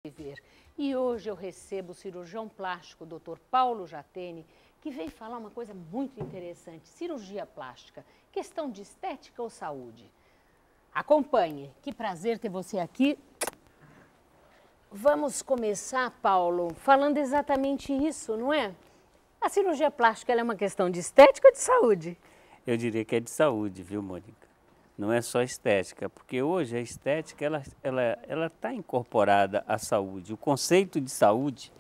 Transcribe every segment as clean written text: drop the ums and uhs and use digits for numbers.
Viver. E hoje eu recebo o cirurgião plástico, Dr. Paulo Jatene, que veio falar uma coisa muito interessante, cirurgia plástica, questão de estética ou saúde. Acompanhe, que prazer ter você aqui. Vamos começar, Paulo, falando exatamente isso, não é? A cirurgia plástica ela é uma questão de estética ou de saúde? Eu diria que é de saúde, viu, Mônica? Não é só estética, porque hoje a estética ela está incorporada à saúde. O conceito de saúde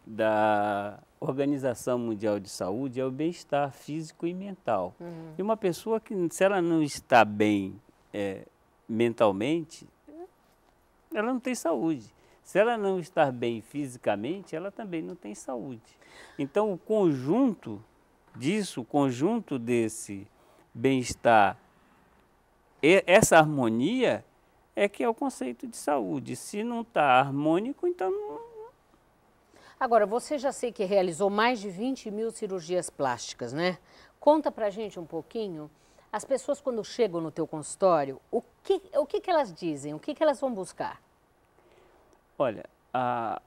da Organização Mundial de Saúde é o bem-estar físico e mental. E uma pessoa que, se ela não está bem mentalmente, ela não tem saúde. Se ela não está bem fisicamente, ela também não tem saúde. Então, o conjunto disso, o conjunto desse bem-estar, essa harmonia é que é o conceito de saúde. Se não está harmônico, então não... Agora, você já sei que realizou mais de 20 mil cirurgias plásticas, né? Conta pra gente um pouquinho, as pessoas quando chegam no teu consultório, o que elas dizem, o que elas vão buscar? Olha, a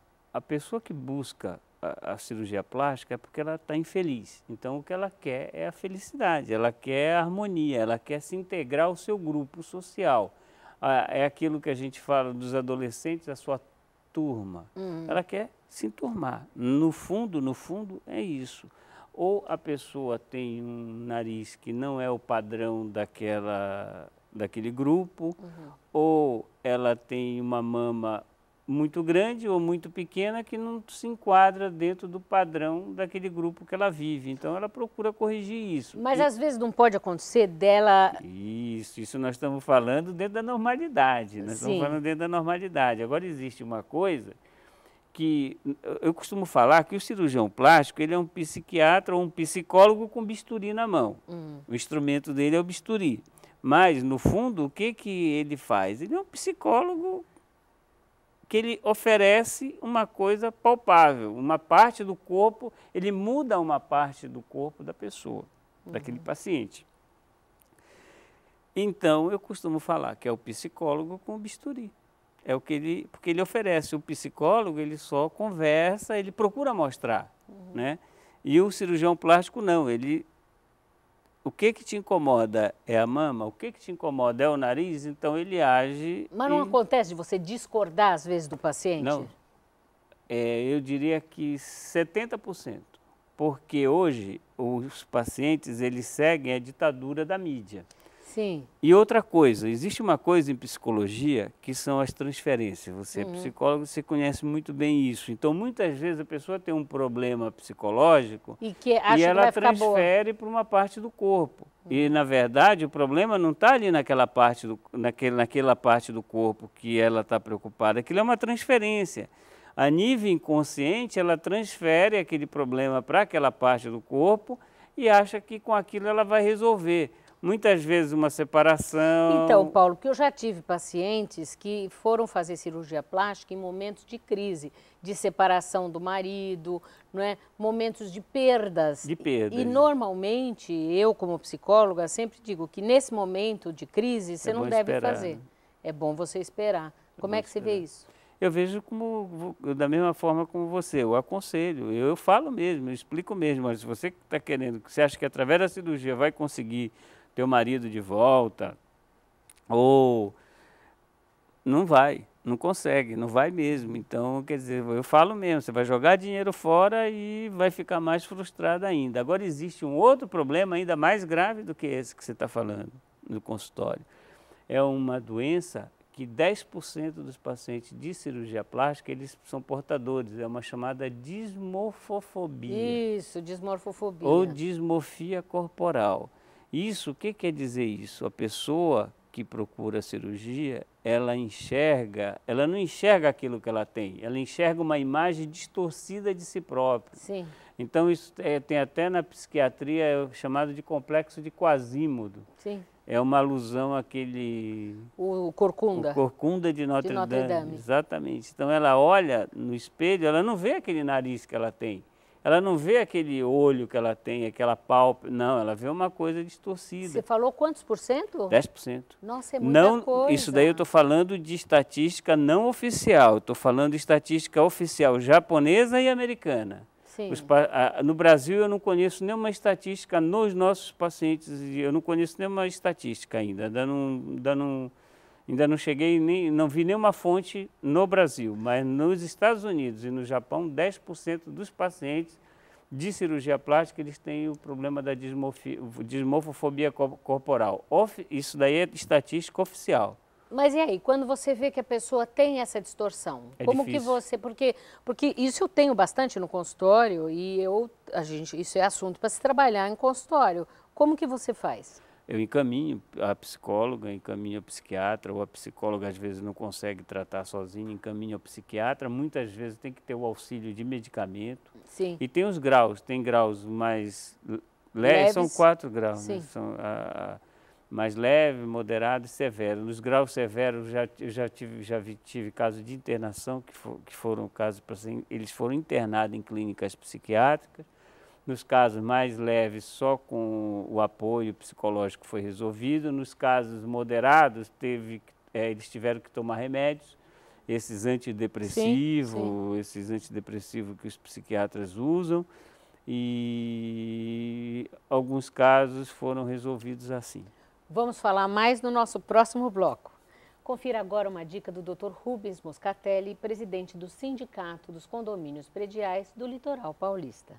pessoa que busca a cirurgia plástica é porque ela está infeliz. Então, o que ela quer é a felicidade, ela quer a harmonia, ela quer se integrar ao seu grupo social. É aquilo que a gente fala dos adolescentes, a sua turma. Ela quer se enturmar. No fundo, é isso. Ou a pessoa tem um nariz que não é o padrão daquele grupo, ou ela tem uma mama muito grande ou muito pequena que não se enquadra dentro do padrão daquele grupo que ela vive. Então, ela procura corrigir isso. Mas às vezes não pode acontecer dela... Isso nós estamos falando dentro da normalidade. Nós estamos falando dentro da normalidade. Agora, existe uma coisa que eu costumo falar que o cirurgião plástico ele é um psiquiatra ou um psicólogo com bisturi na mão. O instrumento dele é o bisturi. Mas, no fundo, o que ele faz? Ele é um psicólogo que ele oferece uma coisa palpável, uma parte do corpo, ele muda uma parte do corpo da pessoa, daquele paciente. Então, eu costumo falar que é o psicólogo com o bisturi. É o que porque ele oferece. O psicólogo, ele só conversa, ele procura mostrar, né? E o cirurgião plástico não, o que te incomoda é a mama, o que te incomoda é o nariz, então ele age... Mas não acontece de você discordar, às vezes, do paciente? Não. Eu diria que 70%. Porque hoje os pacientes, eles seguem a ditadura da mídia. Sim. E outra coisa, existe uma coisa em psicologia que são as transferências. Você é psicólogo, você conhece muito bem isso. Então, muitas vezes a pessoa tem um problema psicológico E ela transfere para uma parte do corpo. E, na verdade, o problema não está ali naquela parte do corpo que ela está preocupada. Aquilo é uma transferência. A nível inconsciente, ela transfere aquele problema para aquela parte do corpo e acha que com aquilo ela vai resolver. Muitas vezes uma separação... Então, Paulo, porque eu já tive pacientes que foram fazer cirurgia plástica em momentos de crise, de separação do marido, não é? Momentos de perdas. De perdas. E normalmente, eu como psicóloga sempre digo que nesse momento de crise você não deve esperar, fazer. né? É bom você esperar. Como é que você vê isso? Eu vejo da mesma forma como você, eu aconselho, eu falo mesmo, eu explico mesmo, mas se você está querendo, você acha que através da cirurgia vai conseguir teu marido de volta, ou não vai, não consegue, não vai mesmo. Então, quer dizer, eu falo mesmo, você vai jogar dinheiro fora e vai ficar mais frustrado ainda. Agora, existe um outro problema ainda mais grave do que esse que você está falando no consultório. É uma doença que 10% dos pacientes de cirurgia plástica, eles são portadores, é uma chamada dismorfofobia. Isso, dismorfofobia. Ou dismorfia corporal. Isso, o que quer dizer isso? A pessoa que procura cirurgia, ela não enxerga aquilo que ela tem, ela enxerga uma imagem distorcida de si própria. Sim. Então, isso tem até na psiquiatria chamado de complexo de Quasímodo. Sim. É uma alusão àquele... O Corcunda. O Corcunda de Notre Notre Dame. Dame. Exatamente. Então, ela olha no espelho, ela não vê aquele nariz que ela tem. ela não vê aquele olho que ela tem, aquela pálpebra, não, ela vê uma coisa distorcida. Você falou quantos por cento? 10%. Nossa, é muita coisa. Isso daí eu estou falando de estatística não oficial, estou falando de estatística oficial japonesa e americana. Sim. No Brasil eu não conheço nenhuma estatística nos nossos pacientes, eu não conheço nenhuma estatística ainda, ainda não cheguei, não vi nenhuma fonte no Brasil, mas nos Estados Unidos e no Japão, 10% dos pacientes de cirurgia plástica, eles têm o problema da dismorfofobia corporal. Isso daí é estatística oficial. Mas e aí, quando você vê que a pessoa tem essa distorção, como difícil. que você, porque isso eu tenho bastante no consultório e isso é assunto para se trabalhar em consultório. Como que você faz? Eu encaminho a psicóloga, encaminho a psiquiatra, ou a psicóloga às vezes não consegue tratar sozinha, encaminho ao psiquiatra, muitas vezes tem que ter o auxílio de medicamento. Sim. E tem os graus, tem graus mais leves, são 4 graus, né? São mais leve, moderado e severo. Nos graus severos tive casos de internação, que foram casos, eles foram internados em clínicas psiquiátricas. Nos casos mais leves, só com o apoio psicológico foi resolvido. Nos casos moderados, eles tiveram que tomar remédios, esses antidepressivos que os psiquiatras usam, e alguns casos foram resolvidos assim. Vamos falar mais no nosso próximo bloco. Confira agora uma dica do Dr. Rubens Moscatelli, presidente do Sindicato dos Condomínios Prediais do Litoral Paulista.